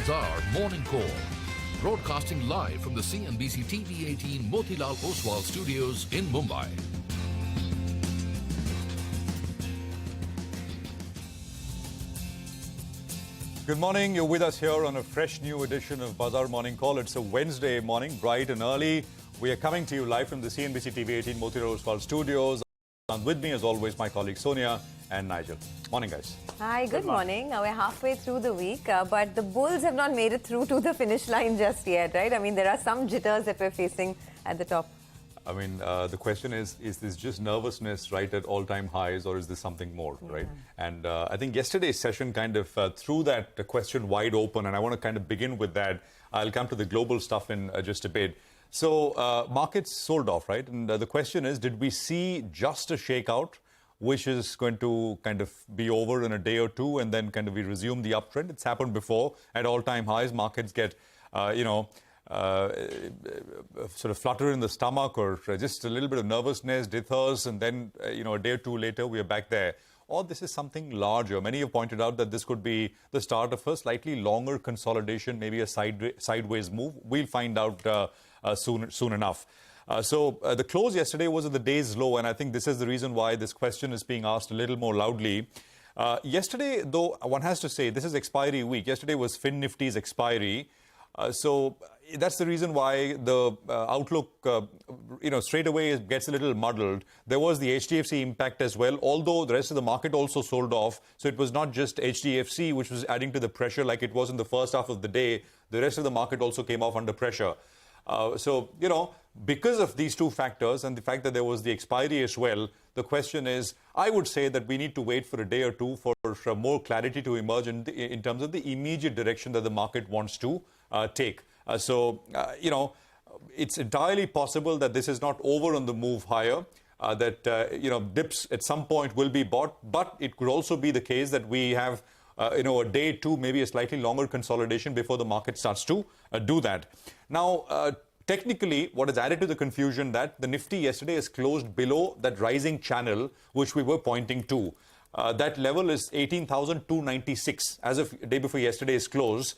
Bazaar Morning Call. Broadcasting live from the CNBC-TV18 Motilal Oswal studios in Mumbai. Good morning. You're with us here on a fresh new edition of Bazaar Morning Call. It's a Wednesday morning, bright and early. We are coming to you live from the CNBC-TV18 Motilal Oswal studios. And with me, as always, my colleagues Sonia and Nigel. Morning, guys. Hi, good morning. We're halfway through the week, but the bulls have not made it through to the finish line just yet, right? I mean, there are some jitters that we're facing at the top. I mean, the question is this just nervousness right at all-time highs, or is this something more, right? And I think yesterday's session kind of threw that question wide open, and I want to kind of begin with that. I'll come to the global stuff in just a bit. So markets sold off, right? And the question is, did we see just a shakeout, which is going to kind of be over in a day or two, and then kind of we resume the uptrend? It's happened before at all-time highs. Markets get, sort of flutter in the stomach, or just a little bit of nervousness, dithers, and then, a day or two later, we are back there. Or this is something larger. Many have pointed out that this could be the start of a slightly longer consolidation, maybe a sideways move. We'll find out soon enough. So the close yesterday was at the day's low, and I think this is the reason why this question is being asked a little more loudly. Yesterday, though, one has to say, this is expiry week. Yesterday was Fin Nifty's expiry. So that's the reason why the outlook, straight away gets a little muddled. There was the HDFC impact as well, although the rest of the market also sold off. So it was not just HDFC which was adding to the pressure like it was in the first half of the day. The rest of the market also came off under pressure. Because of these two factors and the fact that there was the expiry as well, the question is, I would say that we need to wait for a day or two for more clarity to emerge in terms of the immediate direction that the market wants to take. It's entirely possible that this is not over on the move higher, that, dips at some point will be bought, but it could also be the case that we have a day, two, maybe a slightly longer consolidation before the market starts to do that. Now, technically, what has added to the confusion that the Nifty yesterday is closed below that rising channel, which we were pointing to. That level is 18,296 as of day before yesterday's close.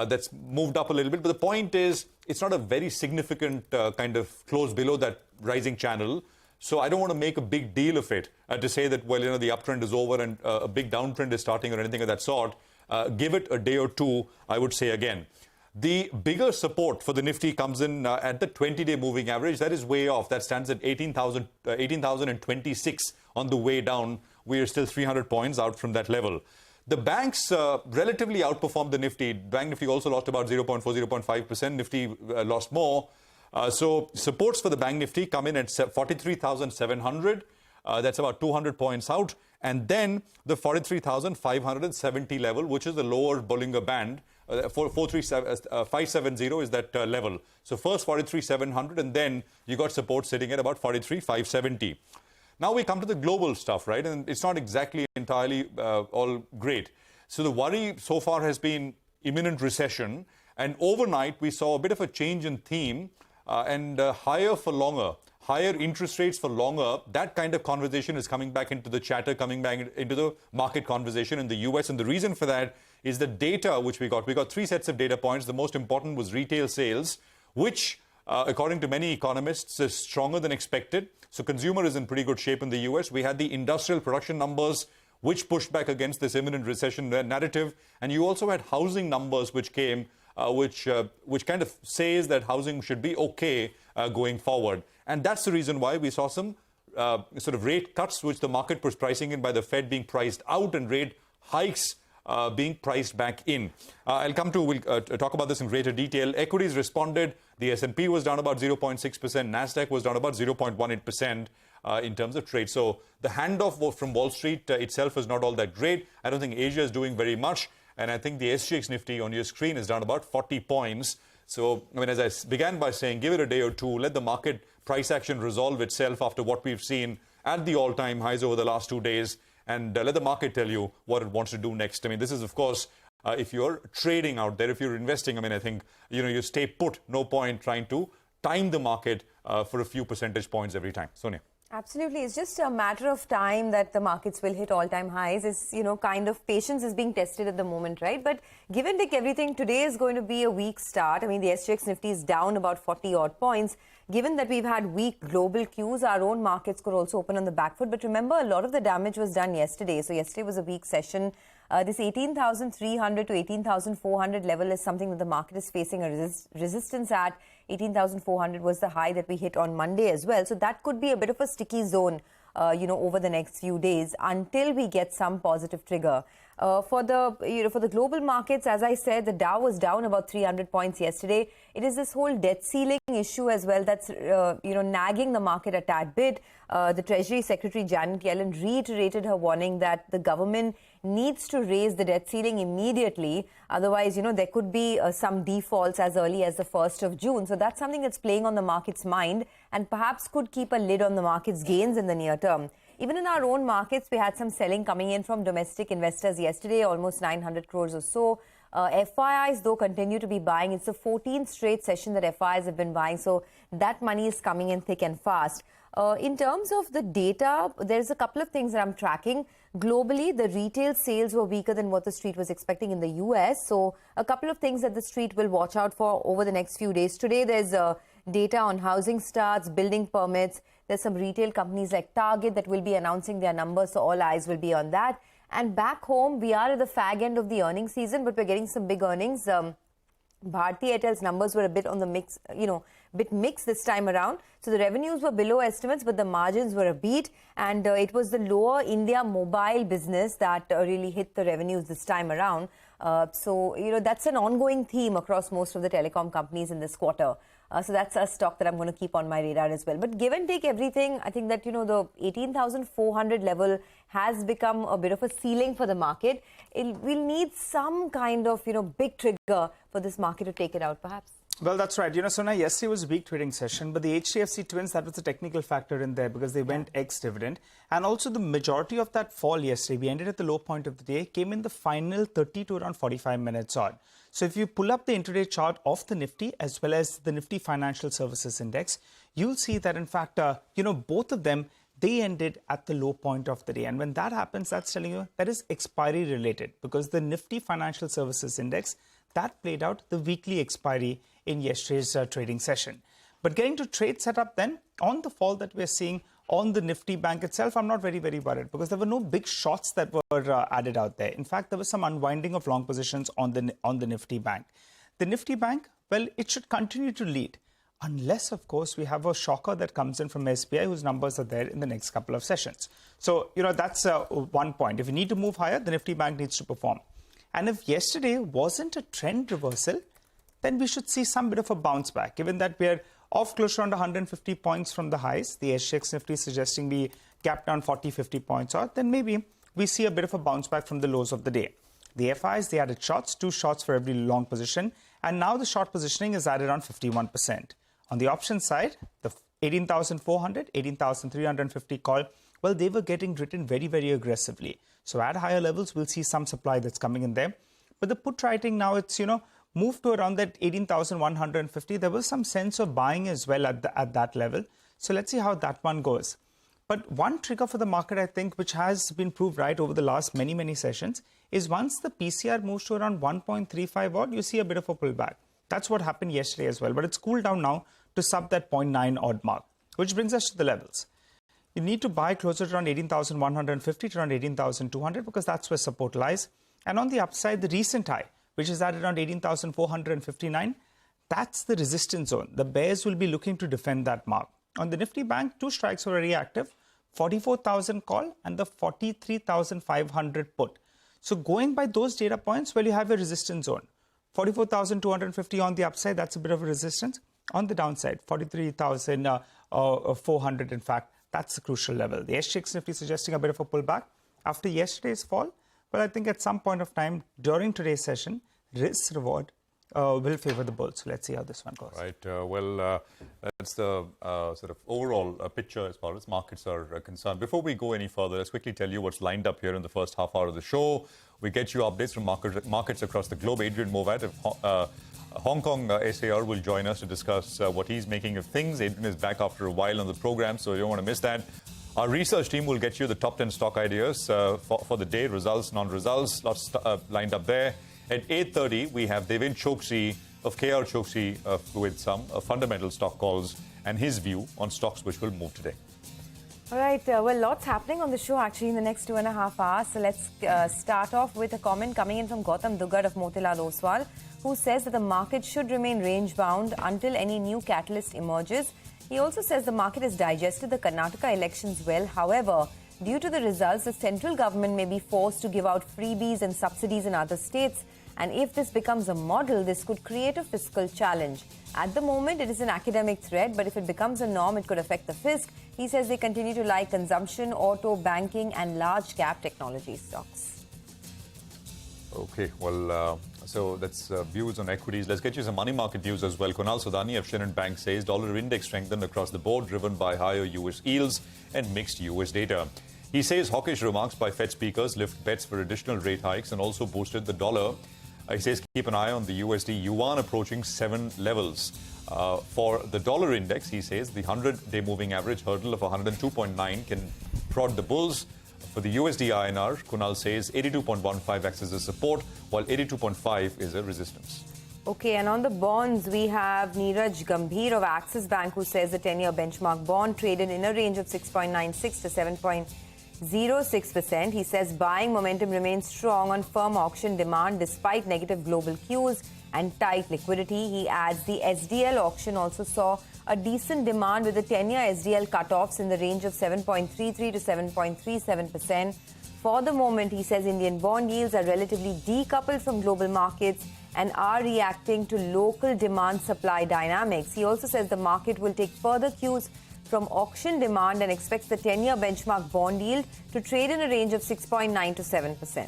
That's moved up a little bit. But the point is, it's not a very significant kind of close below that rising channel. So I don't want to make a big deal of it to say that, well, the uptrend is over and a big downtrend is starting or anything of that sort. Give it a day or two, I would say again. The bigger support for the Nifty comes in at the 20-day moving average. That is way off. That stands at 18,026 on the way down. We are still 300 points out from that level. The banks relatively outperformed the Nifty. Bank Nifty also lost about 0.4, 0.5%. Nifty lost more. So supports for the Bank Nifty come in at 43,700. That's about 200 points out. And then the 43,570 level, which is the lower Bollinger Band. 570 is that level. So first 43,700, and then you got support sitting at about 43,570. Now we come to the global stuff, right? And it's not exactly entirely all great. So the worry so far has been imminent recession. And overnight, we saw a bit of a change in theme and higher for longer. Higher interest rates for longer. That kind of conversation is coming back into the chatter, coming back into the market conversation in the US. And the reason for that is the data which we got. We got three sets of data points. The most important was retail sales, which, according to many economists, is stronger than expected. So consumer is in pretty good shape in the US. We had the industrial production numbers, which pushed back against this imminent recession narrative. And you also had housing numbers which came, which kind of says that housing should be okay going forward. And that's the reason why we saw some sort of rate cuts, which the market was pricing in by the Fed being priced out, and rate hikes being priced back in. We'll talk about this in greater detail. Equities responded. The S&P was down about 0.6%. NASDAQ was down about 0.18% in terms of trade. So the handoff from Wall Street itself is not all that great. I don't think Asia is doing very much. And I think the SGX Nifty on your screen is down about 40 points. So, as I began by saying, give it a day or two, let the market price action resolve itself after what we've seen at the all-time highs over the last 2 days, and let the market tell you what it wants to do next. This is, of course, if you're trading out there, if you're investing, I think, you stay put. No point trying to time the market for a few percentage points every time. Sonia. Absolutely. It's just a matter of time that the markets will hit all-time highs. It's, kind of patience is being tested at the moment, right? But give and take everything, today is going to be a weak start. I mean, the SGX Nifty is down about 40-odd points. Given that we've had weak global cues, our own markets could also open on the back foot. But remember, a lot of the damage was done yesterday. So yesterday was a weak session. This 18,300 to 18,400 level is something that the market is facing a resistance at. 18,400 was the high that we hit on Monday as well. So that could be a bit of a sticky zone, over the next few days until we get some positive trigger. For the global markets, as I said, the Dow was down about 300 points yesterday. It is this whole debt ceiling issue as well that's, nagging the market a tad bit. The Treasury Secretary Janet Yellen reiterated her warning that the government needs to raise the debt ceiling immediately. Otherwise, there could be some defaults as early as the 1st of June. So that's something that's playing on the market's mind and perhaps could keep a lid on the market's gains in the near term. Even in our own markets, we had some selling coming in from domestic investors yesterday, almost 900 crores or so. FIIs, though, continue to be buying. It's the 14th straight session that FIIs have been buying. So that money is coming in thick and fast. In terms of the data, there's a couple of things that I'm tracking. Globally, the retail sales were weaker than what the street was expecting in the US. So a couple of things that the street will watch out for over the next few days. Today, there's data on housing starts, building permits. There's some retail companies like Target that will be announcing their numbers, so all eyes will be on that. And back home, we are at the fag end of the earnings season, but we're getting some big earnings. Bharti Airtel's numbers were a bit on the mix, bit mixed this time around. So the revenues were below estimates, but the margins were a beat. And it was the lower India mobile business that really hit the revenues this time around. So that's an ongoing theme across most of the telecom companies in this quarter. So that's a stock that I'm going to keep on my radar as well. But give and take everything, I think that, the 18,400 level has become a bit of a ceiling for the market. We'll need some kind of, big trigger for this market to take it out, perhaps. Well, that's right. Sona, yesterday was a weak trading session, but the HDFC twins, that was a technical factor in there because they went ex-dividend. And also the majority of that fall yesterday, we ended at the low point of the day, came in the final 30 to around 45 minutes odd. So if you pull up the intraday chart of the Nifty as well as the Nifty Financial Services Index, you'll see that, in fact, both of them, they ended at the low point of the day. And when that happens, that's telling you that is expiry related because the Nifty Financial Services Index, that played out the weekly expiry in yesterday's trading session. But getting to trade setup then, on the fall that we're seeing on the Nifty Bank itself, I'm not very, very worried because there were no big shots that were added out there. In fact, there was some unwinding of long positions on the Nifty Bank. The Nifty Bank, well, it should continue to lead unless, of course, we have a shocker that comes in from SBI whose numbers are there in the next couple of sessions. So, that's one point. If you need to move higher, the Nifty Bank needs to perform. And if yesterday wasn't a trend reversal, then we should see some bit of a bounce back. Given that we're off close to around 150 points from the highs, the SGX Nifty suggesting we gap down 40-50 points out, then maybe we see a bit of a bounce back from the lows of the day. The FIs, they added shots, 2 shots for every long position, and now the short positioning is added on 51%. On the option side, the 18,400, 18,350 call, well, they were getting written very, very aggressively. So at higher levels, we'll see some supply that's coming in there. But the put writing now, it's, moved to around that 18,150. There was some sense of buying as well at that level. So let's see how that one goes. But one trigger for the market, I think, which has been proved right over the last many, many sessions, is once the PCR moves to around 1.35 odd, you see a bit of a pullback. That's what happened yesterday as well. But it's cooled down now to sub that 0.9 odd mark, which brings us to the levels. You need to buy closer to around 18,150 to around 18,200 because that's where support lies. And on the upside, the recent high, which is at around 18,459, that's the resistance zone. The bears will be looking to defend that mark. On the Nifty Bank, 2 strikes were very active, 44,000 call and the 43,500 put. So going by those data points, well, you have a resistance zone. 44,250 on the upside, that's a bit of a resistance. On the downside, 43,400, in fact, that's the crucial level. The SGX Nifty suggesting a bit of a pullback. After yesterday's fall, well, I think at some point of time during today's session, risk-reward will favor the bulls. So let's see how this one goes. Right. That's the sort of overall picture as far as markets are concerned. Before we go any further, let's quickly tell you what's lined up here in the first half hour of the show. We get you updates from markets across the globe. Adrian Movat of Hong Kong SAR will join us to discuss what he's making of things. Adrian is back after a while on the program, so you don't want to miss that. Our research team will get you the top 10 stock ideas for the day, results, non-results, lots lined up there. At 8:30, we have Devin Choksi of KR Choksi with some fundamental stock calls and his view on stocks which will move today. All right, well, lots happening on the show actually in the next 2.5 hours. So let's start off with a comment coming in from Gautam Dugar of Motilal Oswal, who says that the market should remain range-bound until any new catalyst emerges. He also says the market has digested the Karnataka elections well. However, due to the results, the central government may be forced to give out freebies and subsidies in other states. And if this becomes a model, this could create a fiscal challenge. At the moment, it is an academic threat, but if it becomes a norm, it could affect the fisc. He says they continue to like consumption, auto, banking, and large cap technology stocks. Okay, well, so that's views on equities. Let's get you some money market news as well. Kunal Sodani of Shinhan Bank says dollar index strengthened across the board, driven by higher US yields and mixed US data. He says hawkish remarks by Fed speakers lift bets for additional rate hikes and also boosted the dollar. He says keep an eye on the USD yuan approaching 7 levels. For the dollar index, he says the 100-day moving average hurdle of 102.9 can prod the bulls. For the USD INR, Kunal says 82.15 acts as a support, while 82.5 is a resistance. Okay, and on the bonds, we have Neeraj Gambhir of Axis Bank, who says the 10-year benchmark bond traded in a range of 6.96 to 7.06%. He says buying momentum remains strong on firm auction demand despite negative global cues and tight liquidity. He adds the SDL auction also saw a decent demand with the 10-year SDL cutoffs in the range of 7.33 to 7.37%. For the moment, he says Indian bond yields are relatively decoupled from global markets and are reacting to local demand-supply dynamics. He also says the market will take further cues from auction demand and expects the 10-year benchmark bond yield to trade in a range of 6.9 to 7%.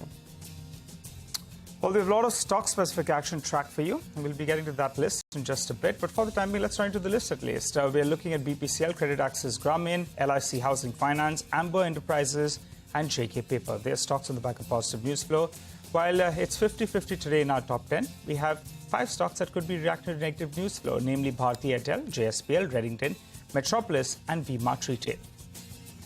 Well, we have a lot of stock-specific action tracked for you. We'll be getting to that list in just a bit. But for the time being, let's run into the list at least. We're looking at BPCL, Credit Access Grameen, LIC Housing Finance, Amber Enterprises, and JK Paper. They are stocks on the back of positive news flow. While it's 50-50 today in our top 10, we have 5 stocks that could be reacting to negative news flow, namely Bharti Airtel, JSPL, Reddington, Metropolis, and V-Mart Retail.